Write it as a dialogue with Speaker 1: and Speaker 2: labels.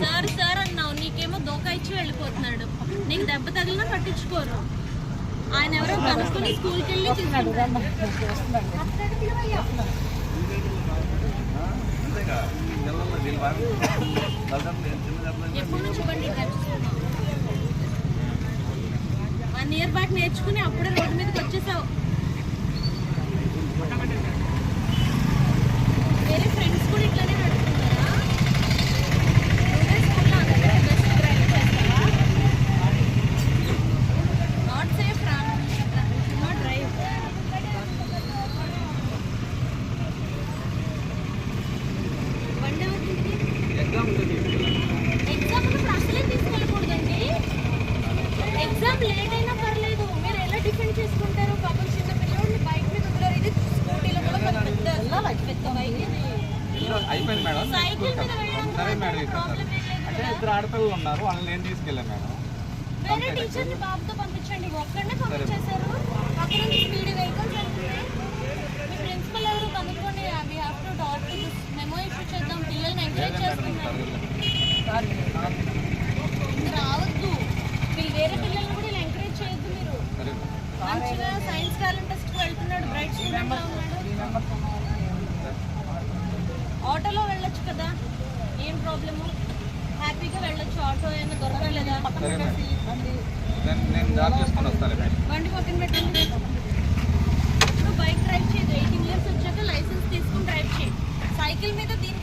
Speaker 1: Sir sir అన్నావు, నీకేమో దోకా ఇచ్చి వెళ్ళిపోతున్నాడు. నీకు దెబ్బ తగిలినా పట్టించుకోరు. ఆయన ఎవరో కనుక్కొని స్కూల్కి వెళ్ళి తీసుకుంటారు. ఎప్పటి నుంచి బండి నేర్చుకున్నావు? 1 year బ్యాక్ నేర్చుకుని అప్పుడే రోడ్డు మీదకి వచ్చేసావు. వేరే ఫ్రెండ్స్ కూడా ఇట్లానే నడుపుతున్నారా? స్కూల్లో అందరికీ బెస్ట్ డ్రైవ్ చేస్తావా? నాట్ సేఫ్ రా, నాట్ డ్రైవ్. బండి అవుతుంది. ఎగ్జామ్ ఉన్నప్పుడు అసలే తీసుకెళ్ళకూడదండి. ఎగ్జామ్ లేట్ అయినా పర్లేదు, మీరు ఎలా డిఫెండ్ చేసుకుంటారు? పాపం చిన్న పిల్లవాడిని బైక్ మీద ఉంటారు. ఇది స్కూటీలో కూడా పెద్ద బైక్.
Speaker 2: అయిపోయింది మేడం.
Speaker 1: సైకిల్ మీద వెళ్ళడం ప్రాబ్లం ఏం లేదు.
Speaker 2: అంటే 2 ఆడపిల్లలు ఉన్నారు, వాళ్ళని నేను తీసుకెళ్ళాను మేడం.
Speaker 1: వేరే టీచర్ని బాబుతో పంపించండి. ఒక్కడనే పంపించేశారు. అక్కడ నుంచి స్పీడ్ వెహికల్స్ వెళ్తున్నాయి. మీ ప్రిన్సిపల్ ఎవరు కనుక్కొని we have to talk to this memo issue చేద్దాం. పిల్లల్ని ఎంకరేజ్ చేస్తున్నారు. రావద్దు, వీళ్ళు వేరే పిల్లల్ని కూడా ఇలా ఎంకరేజ్ చేయొద్దు. మీరు మంచిగా సైన్స్ టాలెంట్ టెస్ట్కి వెళ్తున్నాడు, బ్రైట్ స్టూడెంట్లా ఉన్నాడు. ఆటోలో వెళ్ళొచ్చు కదా, ఏం ప్రాబ్లము? హ్యాపీగా వెళ్ళొచ్చు. ఆటో ఏమైనా దొరకలేదా? బండి పక్కన పెట్టండి. ఇప్పుడు బైక్ డ్రైవ్ చేయదు. 18 years వచ్చాక లైసెన్స్ తీసుకుని డ్రైవ్ చేయి. సైకిల్ మీద దీని